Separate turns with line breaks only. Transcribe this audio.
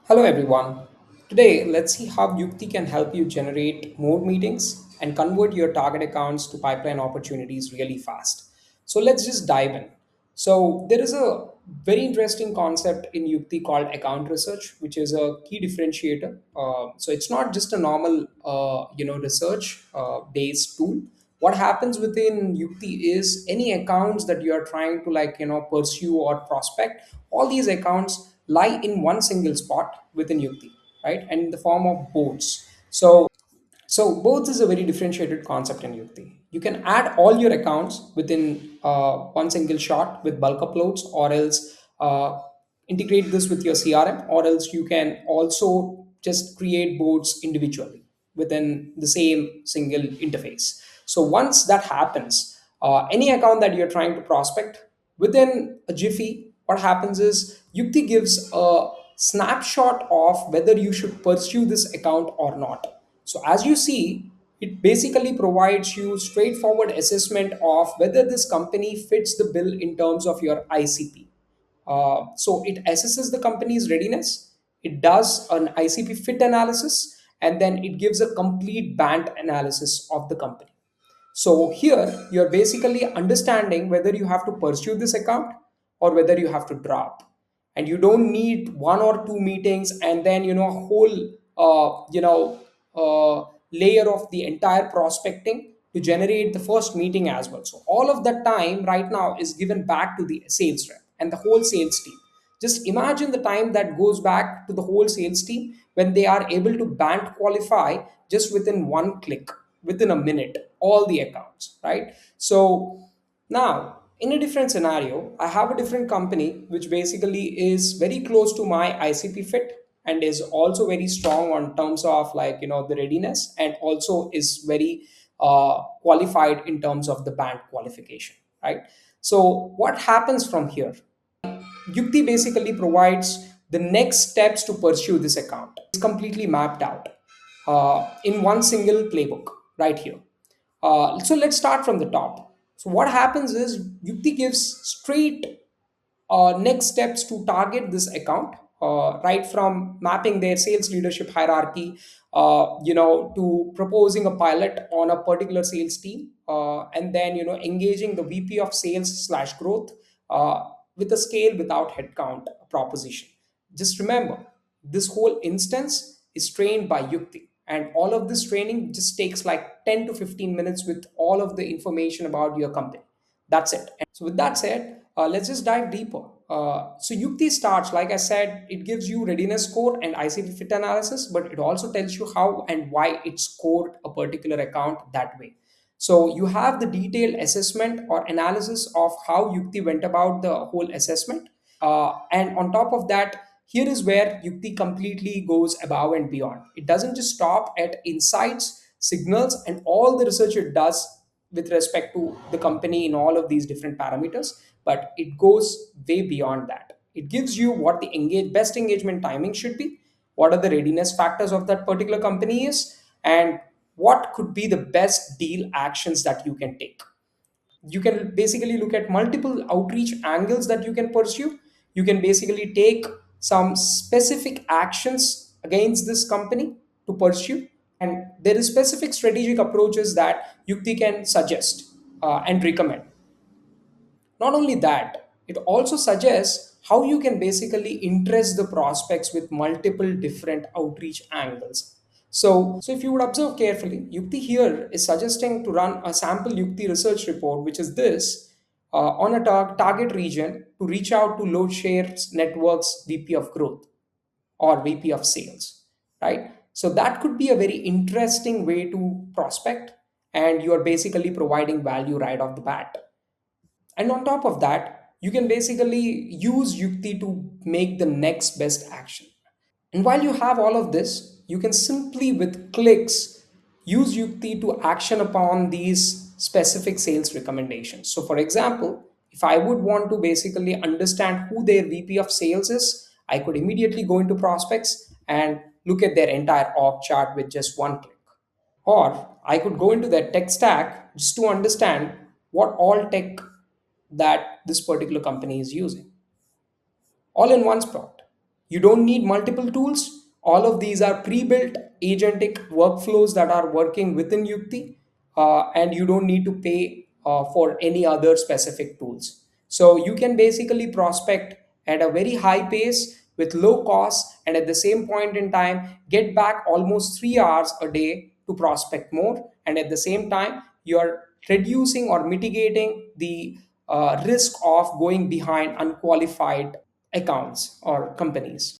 Hello everyone. Today, let's see how Youkti can help you generate more meetings and convert your target accounts to pipeline opportunities really fast. So let's just dive in. So there is a very interesting concept in Youkti called account research, which is a key differentiator. So it's not just a normal, research based tool. What happens within Youkti is any accounts that you are trying to pursue or prospect, all these accounts lie in one single spot within Youkti, right? And in the form of boards. So both is a very differentiated concept in Youkti. You can add all your accounts within one single shot with bulk uploads, or else integrate this with your CRM, or else you can also just create boards individually within the same single interface. So once that happens, any account that you're trying to prospect within a Jiffy, what happens is Yukti gives a snapshot of whether you should pursue this account or not. So as you see, it basically provides you straightforward assessment of whether this company fits the bill in terms of your ICP. So it assesses the company's readiness, it does an ICP fit analysis, and then it gives a complete band analysis of the company. So here you're basically understanding whether you have to pursue this account or whether you have to drop. And you don't need one or two meetings and then a whole layer of the entire prospecting to generate the first meeting as well. So all of that time right now is given back to the sales rep and the whole sales team. Just imagine the time that goes back to the whole sales team when they are able to band qualify just within one click, within a minute, all the accounts, right? So now, in a different scenario, I have a different company which basically is very close to my ICP fit and is also very strong on terms of the readiness, and also is very qualified in terms of the band qualification, right? So what happens from here? Yukti basically provides the next steps to pursue this account. It's completely mapped out in one single playbook right here. So let's start from the top. So what happens is Yukti gives straight next steps to target this account, right from mapping their sales leadership hierarchy, to proposing a pilot on a particular sales team, and then engaging the VP of sales slash growth with a scale without headcount proposition. Just remember, this whole instance is trained by Yukti, and all of this training just takes like 10 to 15 minutes with all of the information about your company. That's it. So with that said, let's just dive deeper. So Yukti starts, like I said, it gives you readiness score and ICP fit analysis, but it also tells you how and why it scored a particular account that way. So you have the detailed assessment or analysis of how Yukti went about the whole assessment. And on top of that, here is where Yukti completely goes above and beyond. It doesn't just stop at insights, signals, and all the research it does with respect to the company in all of these different parameters, but it goes way beyond that. It gives you what the best engagement timing should be, what are the readiness factors of that particular company is, and what could be the best deal actions that you can take. You can basically look at multiple outreach angles that you can pursue. You can basically take some specific actions against this company to pursue, and there is specific strategic approaches that Yukti can suggest and recommend. Not only that, it also suggests how you can basically interest the prospects with multiple different outreach angles. So if you would observe carefully, Yukti here is suggesting to run a sample Yukti research report, which is this, on a target region to reach out to load shares networks VP of growth or VP of sales, right? So that could be a very interesting way to prospect, and you are basically providing value right off the bat. And on top of that, you can basically use Yukti to make the next best action. And while you have all of this, you can simply with clicks use Yukti to action upon these specific sales recommendations. So for example, if I would want to basically understand who their VP of sales is, I could immediately go into prospects and look at their entire org chart with just one click. Or I could go into their tech stack just to understand what all tech that this particular company is using, all in one spot. You don't need multiple tools. All of these are pre-built agentic workflows that are working within Yukti, and you don't need to pay for any other specific tools. So you can basically prospect at a very high pace with low cost, and at the same point in time, get back almost 3 hours a day to prospect more. And at the same time, you're reducing or mitigating the risk of going behind unqualified accounts or companies.